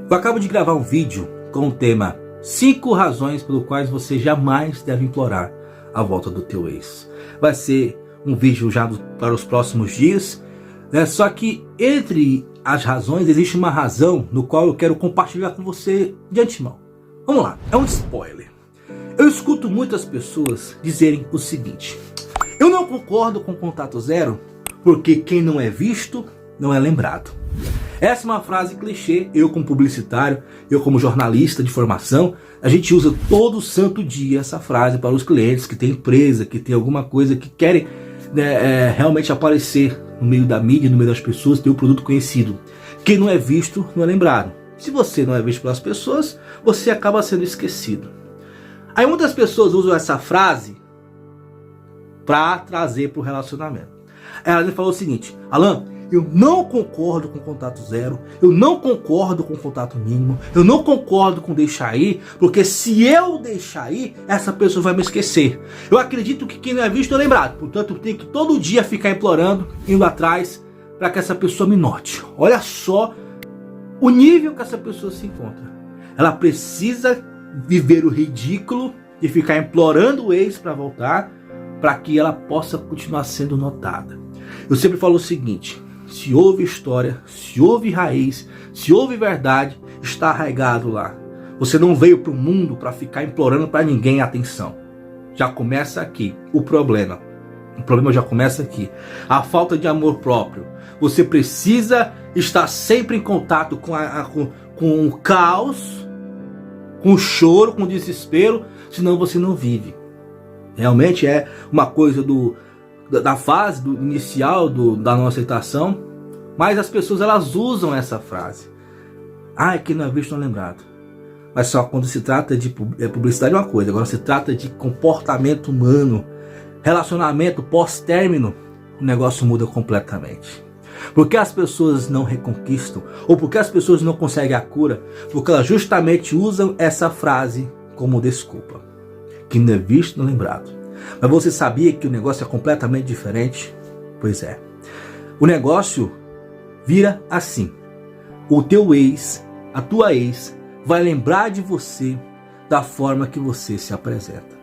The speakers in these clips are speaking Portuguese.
Eu acabo de gravar um vídeo com o tema 5 razões pelas quais você jamais deve implorar a volta do teu ex. Vai ser um vídeo já para os próximos dias, né? Só que entre as razões existe uma razão no qual eu quero compartilhar com você de antemão. Vamos lá, é um spoiler. Eu escuto muitas pessoas dizerem o seguinte: eu não concordo com contato zero porque quem não é visto não é lembrado. Essa é uma frase clichê. Eu como publicitário, eu como jornalista de formação, a gente usa todo santo dia essa frase para os clientes que tem empresa, que tem alguma coisa que querem realmente aparecer no meio da mídia, no meio das pessoas, ter o produto conhecido. Quem não é visto não é lembrado. Se você não é visto pelas pessoas, você acaba sendo esquecido. Aí muitas pessoas usam essa frase para trazer para o relacionamento. Ela falou o seguinte: Alan, eu não concordo com contato zero, eu não concordo com contato mínimo, eu não concordo com deixar ir, porque se eu deixar ir, essa pessoa vai me esquecer. Eu acredito que quem não é visto é lembrado, portanto eu tenho que todo dia ficar implorando, indo atrás, para que essa pessoa me note. Olha só o nível que essa pessoa se encontra. Ela precisa viver o ridículo de ficar implorando o ex para voltar, para que ela possa continuar sendo notada. Eu sempre falo o seguinte: se houve história, se houve raiz, se houve verdade, está arraigado lá. Você não veio para o mundo para ficar implorando para ninguém atenção. Já começa aqui o problema. O problema já começa aqui. A falta de amor próprio. Você precisa estar sempre em contato com o caos, com o choro, com o desespero, senão você não vive. Realmente é uma coisa da fase inicial da não aceitação, mas as pessoas elas usam essa frase. Quem não é visto não é lembrado. Mas só quando se trata de publicidade é uma coisa, agora se trata de comportamento humano, relacionamento pós-término, o negócio muda completamente. Porque as pessoas não reconquistam, ou porque as pessoas não conseguem a cura, porque elas justamente usam essa frase como desculpa. Quem não é visto não é lembrado. Mas você sabia que o negócio é completamente diferente? Pois é. O negócio vira assim: o teu ex, a tua ex, vai lembrar de você da forma que você se apresenta.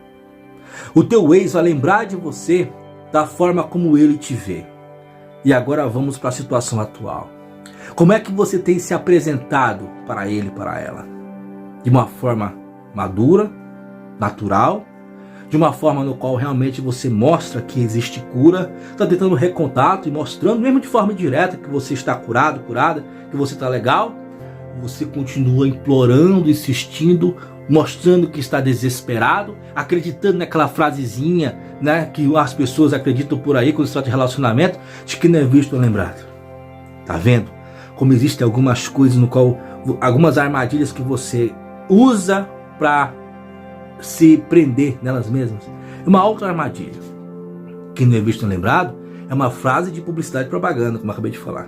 O teu ex vai lembrar de você da forma como ele te vê. E agora vamos para a situação atual. Como é que você tem se apresentado para ele, para ela? De uma forma madura, natural, de uma forma no qual realmente você mostra que existe cura, está tentando recontato e mostrando, mesmo de forma direta, que você está curado, curada, que você está legal. Você continua implorando, insistindo, mostrando que está desesperado, acreditando naquela frasezinha, né, que as pessoas acreditam por aí quando se trata de relacionamento, de que não é visto ou lembrado. Tá vendo? Como existem algumas coisas no qual, algumas armadilhas que você usa para se prender nelas mesmas. É uma outra armadilha. Quem não é visto nem lembrado é uma frase de publicidade e propaganda, como eu acabei de falar.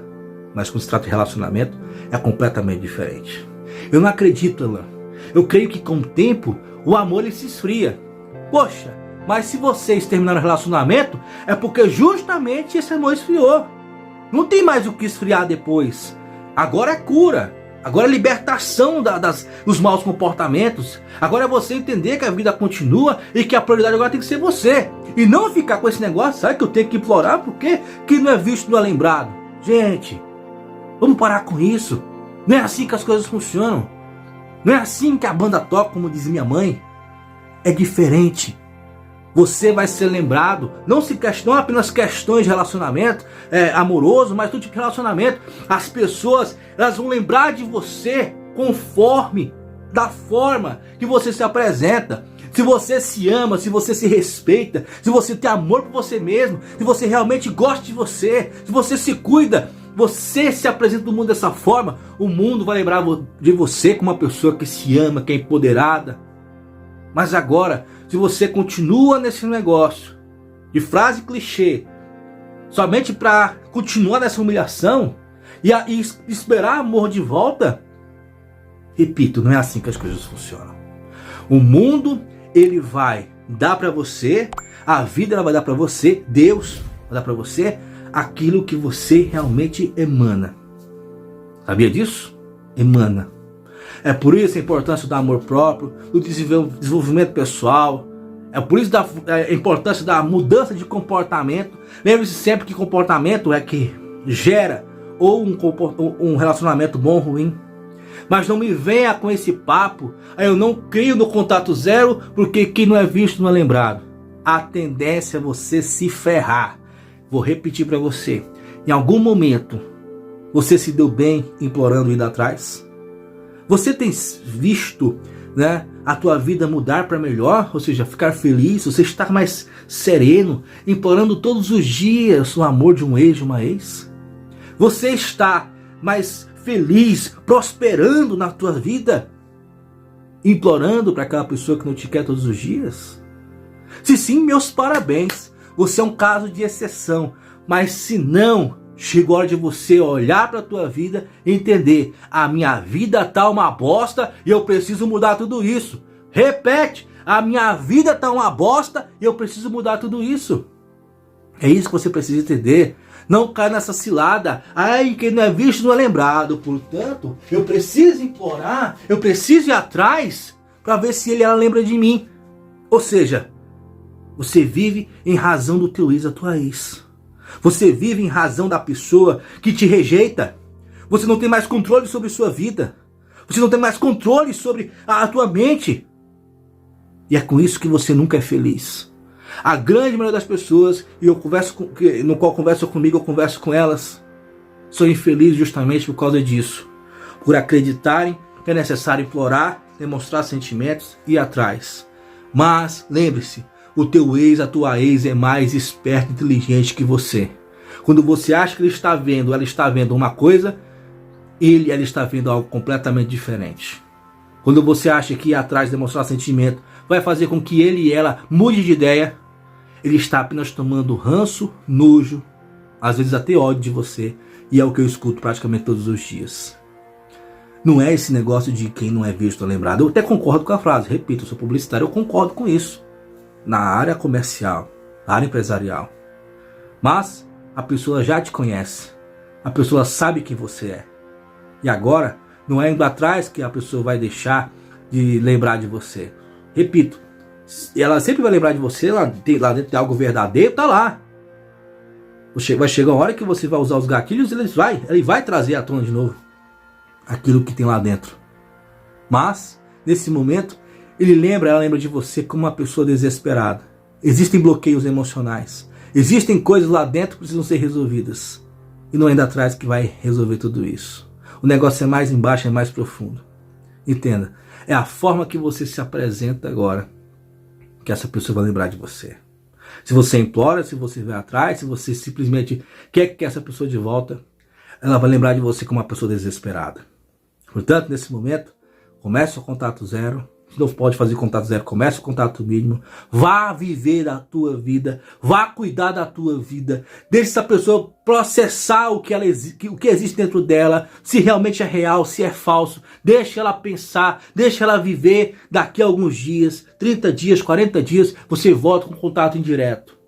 Mas quando se trata de relacionamento, é completamente diferente. Eu não acredito, Alan. Eu creio que com o tempo, o amor ele se esfria. Poxa, mas se vocês terminaram o relacionamento, é porque justamente esse amor esfriou. Não tem mais o que esfriar depois. Agora é cura. Agora é libertação dos maus comportamentos. Agora é você entender que a vida continua e que a prioridade agora tem que ser você. E não ficar com esse negócio, sabe, que eu tenho que implorar porque quem não é visto não é lembrado. Gente, vamos parar com isso. Não é assim que as coisas funcionam. Não é assim que a banda toca, como diz minha mãe. É diferente. Você vai ser lembrado, não apenas questões de relacionamento amoroso, mas todo tipo de relacionamento. As pessoas elas vão lembrar de você conforme da forma que você se apresenta. Se você se ama, se você se respeita, se você tem amor por você mesmo, se você realmente gosta de você, se você se cuida, você se apresenta no mundo dessa forma, o mundo vai lembrar de você como uma pessoa que se ama, que é empoderada. Mas agora, se você continua nesse negócio de frase clichê, somente para continuar nessa humilhação e esperar amor de volta, repito, não é assim que as coisas funcionam. O mundo ele vai dar para você, a vida ela vai dar para você, Deus vai dar para você aquilo que você realmente emana. Sabia disso? Emana. É por isso a importância do amor próprio, do desenvolvimento pessoal. É por isso a importância da mudança de comportamento. Lembre-se sempre que comportamento é que gera ou um relacionamento bom ou ruim. Mas não me venha com esse papo, eu não creio no contato zero, porque quem não é visto não é lembrado. A tendência é você se ferrar. Vou repetir para você. Em algum momento, você se deu bem implorando indo atrás? Você tem visto, né, a tua vida mudar para melhor? Ou seja, ficar feliz? Você está mais sereno, implorando todos os dias o amor de um ex, de uma ex? Você está mais feliz, prosperando na tua vida, implorando para aquela pessoa que não te quer todos os dias? Se sim, meus parabéns. Você é um caso de exceção. Mas se não, chegou a hora de você olhar para a tua vida e entender: a minha vida tá uma bosta e eu preciso mudar tudo isso. Repete: a minha vida tá uma bosta e eu preciso mudar tudo isso. É isso que você precisa entender. Não cai nessa cilada. Ai, quem não é visto não é lembrado. Portanto, eu preciso implorar, eu preciso ir atrás para ver se ela lembra de mim. Ou seja, você vive em razão do teu ex, a tua ex. Você vive em razão da pessoa que te rejeita. Você não tem mais controle sobre sua vida. Você não tem mais controle sobre a tua mente. E é com isso que você nunca é feliz. A grande maioria das pessoas, e no qual conversam comigo, eu converso com elas, são infelizes justamente por causa disso. Por acreditarem que é necessário implorar, demonstrar sentimentos e ir atrás. Mas lembre-se, o teu ex, a tua ex é mais esperto e inteligente que você. Quando você acha que ela está vendo uma coisa, ela está vendo algo completamente diferente. Quando você acha que ir atrás, demonstrar sentimento, vai fazer com que ele e ela mude de ideia, ele está apenas tomando ranço, nojo, às vezes até ódio de você. E é o que eu escuto praticamente todos os dias. Não é esse negócio de quem não é visto ou lembrado. Eu até concordo com a frase, repito, eu sou publicitário, eu concordo com isso. Na área comercial, na área empresarial. Mas a pessoa já te conhece. A pessoa sabe quem você é. E agora, não é indo atrás que a pessoa vai deixar de lembrar de você. Repito, ela sempre vai lembrar de você, lá dentro tem algo verdadeiro, tá lá. Vai chegar uma hora que você vai usar os gatilhos, ele vai trazer à tona de novo aquilo que tem lá dentro. Mas, nesse momento, ela lembra de você como uma pessoa desesperada. Existem bloqueios emocionais. Existem coisas lá dentro que precisam ser resolvidas. E não é indo atrás que vai resolver tudo isso. O negócio é mais embaixo, é mais profundo. Entenda, é a forma que você se apresenta agora que essa pessoa vai lembrar de você. Se você implora, se você vai atrás, se você simplesmente quer que essa pessoa de volta, ela vai lembrar de você como uma pessoa desesperada. Portanto, nesse momento, comece o contato zero. Se não pode fazer contato zero, comece o contato mínimo. Vá viver a tua vida. Vá cuidar da tua vida. Deixe essa pessoa processar o que existe dentro dela. Se realmente é real, se é falso. Deixe ela pensar. Deixe ela viver. Daqui a alguns dias, 30 dias, 40 dias, você volta com contato indireto.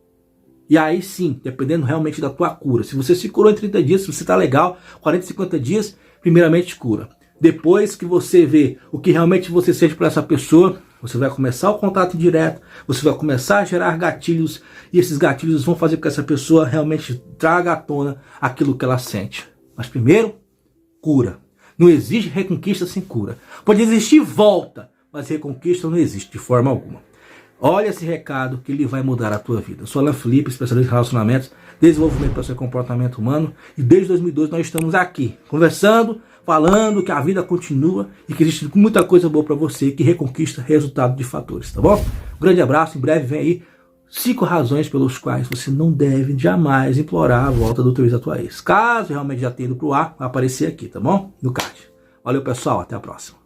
E aí sim, dependendo realmente da tua cura. Se você se curou em 30 dias, se você está legal, 40, 50 dias, primeiramente cura. Depois que você vê o que realmente você sente por essa pessoa, você vai começar o contato direto, você vai começar a gerar gatilhos, e esses gatilhos vão fazer com que essa pessoa realmente traga à tona aquilo que ela sente. Mas primeiro, cura. Não existe reconquista sem cura. Pode existir volta, mas reconquista não existe de forma alguma. Olha esse recado que ele vai mudar a tua vida. Eu sou Alan Felipe, especialista em relacionamentos, desenvolvimento para o seu comportamento humano, e desde 2012 nós estamos aqui, conversando, falando que a vida continua e que existe muita coisa boa para você que reconquista resultado de fatores, tá bom? Um grande abraço, em breve vem aí 5 razões pelos quais você não deve jamais implorar a volta do teu ex, da tua ex. Caso realmente já tenha ido pro ar, vai aparecer aqui, tá bom? No card. Valeu pessoal, até a próxima.